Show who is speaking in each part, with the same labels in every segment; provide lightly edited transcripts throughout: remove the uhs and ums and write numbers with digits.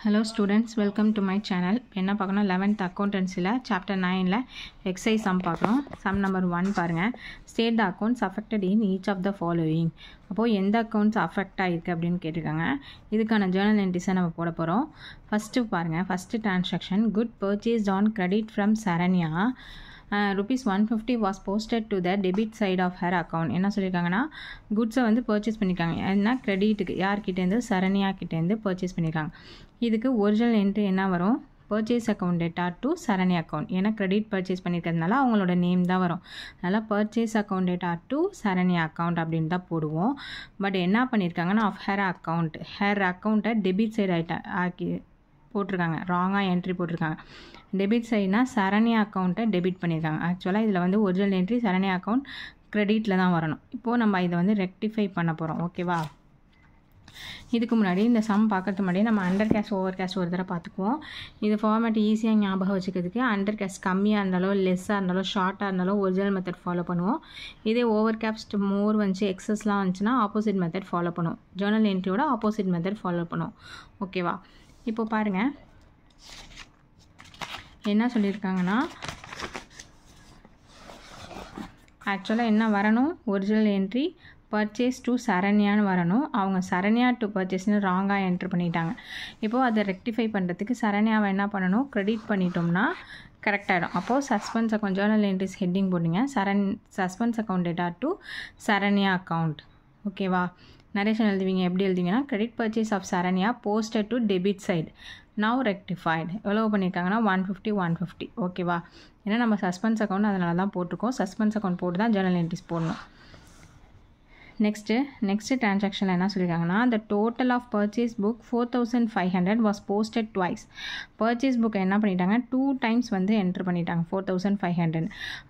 Speaker 1: Hello students, welcome to my channel. என்ன பார்க்கணும் 11th accountancyல chapter 9ல exercise sum பார்க்குறோம். sum number 1 பாருங்க. State the accounts affected in each of the following. அப்போ எந்த accounts affect ஆயிருக்கு அப்படின்னு கேட்டிருக்காங்க. இதுக்கான journal entries நம்ம போட போறோம். First பாருங்க, first transaction good purchased on credit from Saranya. Rupees 150 was posted to the debit side of her account. என்ன சொல்லியிருக்காங்கன்னா குட்ஸை வந்து பர்ச்சேஸ் பண்ணியிருக்காங்க. என்ன கிரெடிட்டுக்கு யார்கிட்டேருந்து சரண்யா கிட்டேருந்து பர்ச்சேஸ் பண்ணியிருக்காங்க. இதுக்கு ஒரிஜினல் என்ட்ரி என்ன வரும், பர்ச்சேஸ் அக்கௌண்ட் டேட்டா டு சரண்யா அக்கௌண்ட். ஏன்னா கிரெடிட் பர்ச்சேஸ் பண்ணியிருக்கிறதுனால அவங்களோட நேம் தான் வரும். அதனால் பர்ச்சேஸ் அக்கௌண்ட் டேட்டா டு சரண்யா அக்கௌண்ட் அப்படின்னு தான் போடுவோம். பட் என்ன பண்ணியிருக்காங்கன்னா ஆஃப் ஹேர் அக்கௌண்ட்டை டெபிட் சைடு ஆக்கி போட்டிருக்காங்க, ராங்காக என்ட்ரி போட்டிருக்காங்க. டெபிட் சைட்னா சரண்யா அக்கௌண்ட்டை டெபிட் பண்ணியிருக்காங்க. ஆக்சுவலாக இதில் வந்து ஒரிஜினல் என்ட்ரி சரண்யா அக்கௌண்ட் கிரெடிட்டில் தான் வரணும். இப்போது நம்ம இதை வந்து ரெக்டிஃபை பண்ண போகிறோம். ஓகேவா, இதுக்கு முன்னாடி இந்த சம் பார்க்கறதுக்கு முன்னாடி நம்ம அண்டர் கேஷ் ஓவர் கேஷ் ஒரு தடவை பார்த்துக்குவோம். இது ஃபார்மேட் ஈஸியாக ஞாபகம் வச்சுக்கிறதுக்கு அண்டர் கேஷ் கம்மியாக இருந்தாலோ லெஸ்ஸாக இருந்தாலோ ஷார்ட்டாக இருந்தாலோ ஒரிஜினல் மெத்தட் ஃபாலோ பண்ணுவோம். இதே ஓவர் கேஷ்ட் மோர் வந்துச்சு எக்ஸஸ்லாம் வந்துச்சுன்னா ஆப்போசிட் மெத்தட் ஃபாலோ பண்ணுவோம். ஜேர்னல் என்ட்ரியோட ஆப்போசிட் மெத்தட் ஃபாலோ பண்ணுவோம். ஓகேவா, இப்போ பாருங்கள் என்ன சொல்லியிருக்காங்கன்னா ஆக்சுவலாக என்ன வரணும், ஒரிஜினல் என்ட்ரி பர்ச்சேஸ் டு சரண்யான்னு வரணும். அவங்க சரண்யா டு பர்ச்சேஸ்னு ராங்காக என்ட்ரு பண்ணிட்டாங்க. இப்போது அதை ரெக்டிஃபை பண்ணுறதுக்கு சரண்யாவை என்ன பண்ணணும், கிரெடிட் பண்ணிட்டோம்னா கரெக்டாகிடும். அப்போது suspense account journal entries heading போட்டிங்க, சஸ்பென்ஸ் அக்கௌண்ட் டேட்டா டு சரண்யா அக்கௌண்ட். ஓகேவா, நரேஷன் எழுதுவீங்க, எப்படி எழுதிங்கன்னா credit purchase of Saranya posted to debit side now rectified. எவ்வளோ பண்ணியிருக்காங்கன்னா 150. ஓகேவா, ஏன்னா நம்ம சஸ்பென்ஸ் அக்கௌண்ட் அதனால தான் போட்டிருக்கோம். சஸ்பென்ஸ் அக்கௌண்ட் போட்டு தான் ஜேர்னல் என்ட்ரிஸ் போடணும். நெக்ஸ்ட்டு டிரான்சாக்ஷனில் என்ன சொல்லியிருக்காங்கன்னா the total of purchase book 4500 was posted twice. Purchase புக்கை என்ன பண்ணிட்டாங்க 2 times வந்து என்ட்ரு பண்ணிட்டாங்க 4500.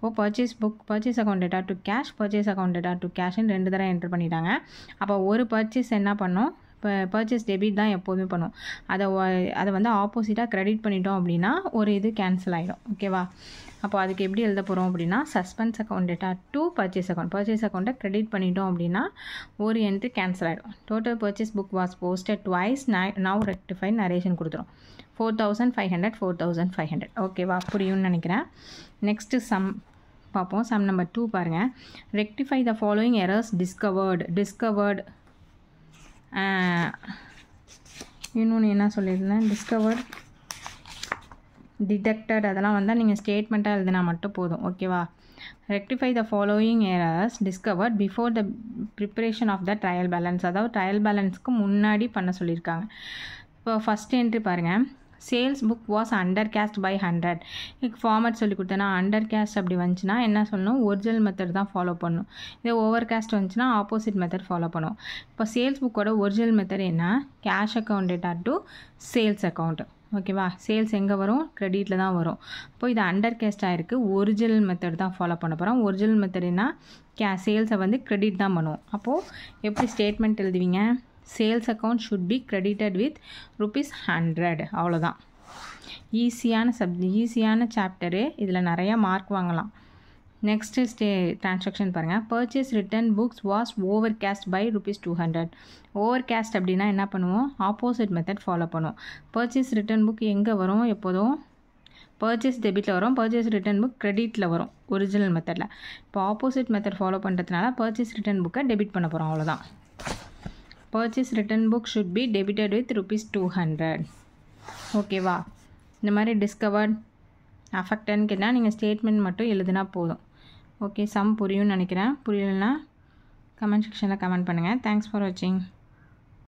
Speaker 1: அப்போது பர்ச்சேஸ் அக்கௌண்ட் டேட்டா டு கேஷ், பர்ச்சேஸ் அக்கௌண்ட் டேட்டா டு கேஷ்ன்னு 2 தடவை என்ட்ரு பண்ணிட்டாங்க. அப்போ ஒரு பர்ச்சேஸ் என்ன பண்ணோம், இப்போ பர்ச்சேஸ் டெபிட் தான் எப்போதுமே பண்ணும். அதை வந்து ஆப்போசிட்டாக கிரெடிட் பண்ணிட்டோம் அப்படின்னா ஒரு இது கேன்சல் ஆகிடும். ஓகேவா, அப்போ அதுக்கு எப்படி எழுத போகிறோம் அப்படின்னா சஸ்பென்ஸ் அக்கௌண்ட் டேட்டா டு பர்ச்சேஸ் அக்கௌண்ட்டை கிரெடிட் பண்ணிட்டோம் அப்படின்னா ஒரு என்ட்ரி கேன்சல் ஆகிடும். Total purchase book was posted twice now rectified narration கொடுத்துரும் 4500. ஓகேவா, புரியும்னு நினைக்கிறேன். நெக்ஸ்ட்டு சம் பார்ப்போம். சம் நம்பர் 2 பாருங்கள். Rectify the following errors discovered இன்னொன்று என்ன சொல்லியிருந்தேன், டிஸ்கவர்ட் டிடெக்டட் அதெல்லாம் வந்தால் நீங்கள் ஸ்டேட்மெண்ட்டாக எழுதினா மட்டும் போதும். ஓகேவா, rectify the following errors discovered before the preparation of the trial balance. அதாவது ட்ரையல் பேலன்ஸ்க்கு முன்னாடி பண்ண சொல்லியிருக்காங்க. இப்போ ஃபஸ்ட் என்ட்ரி பாருங்கள், sales book was under cast by 100. இதுக்கு ஃபார்மேட் சொல்லி கொடுத்தேன்னா அண்டர் கேஸ்ட் அப்படி வந்துச்சுன்னா என்ன சொல்லணும், ஒரிஜினல் மெத்தட் தான் ஃபாலோ பண்ணணும். இதே ஓவர் கேஸ்ட் வந்துச்சுன்னா ஆப்போசிட் மெத்தட் ஃபாலோ பண்ணும். இப்போ சேல்ஸ் புக்கோட ஒரிஜினல் மெத்தட் என்ன, கேஷ் அக்கௌண்ட் டேட்டா டு சேல்ஸ் அக்கௌண்ட். ஓகேவா, சேல்ஸ் எங்கே வரும், கிரெடிட்டில் தான் வரும். இப்போ இது அண்டர் கேஸ்ட் ஆகிருக்கு, ஒரிஜினல் மெத்தட் தான் ஃபாலோ பண்ண போகிறோம். ஒரிஜினல் மெத்தட்னா சேல்ஸை வந்து கிரெடிட் தான் பண்ணுவோம். அப்போது எப்படி ஸ்டேட்மெண்ட் எழுதுவீங்க, sales account should be credited with ₹100. அவ்வளோதான். ஈஸியான சாப்டரு, இதில் நிறையா மார்க் வாங்கலாம். நெக்ஸ்ட்டு டிரான்சாக்ஷன் பாருங்கள். Purchase return books was overcast by ₹200. Overcast அப்படின்னா என்ன பண்ணுவோம், ஆப்போசிட் மெத்தட் ஃபாலோ பண்ணுவோம். பர்ச்சேஸ் ரிட்டர்ன் புக் எங்கே வரும், எப்போதும் பர்ச்சேஸ் டெபிட்டில் வரும், பர்ச்சேஸ் ரிட்டர்ன் புக் கிரெடிட்டில் வரும் ஒரிஜினல் மெத்தடில். இப்போ ஆப்போசிட் மெத்தட் ஃபாலோ பண்ணுறதுனால பர்ச்சேஸ் ரிட்டர்ன் புக்கை டெபிட் பண்ண போகிறோம், அவ்வளோதான். Purchase return book should be debited with ₹200. ஓகேவா, இந்த மாதிரி டிஸ்கவர்ட் அஃபெக்டன்னு கேட்டால் நீங்கள் ஸ்டேட்மெண்ட் மட்டும் எழுதுனா போதும். ஓகே, சம் புரியும்னு நினைக்கிறேன். புரியலைன்னா கமெண்ட் செக்ஷனில் கமெண்ட் பண்ணுங்கள். தேங்க்ஸ் ஃபார் வாட்சிங்.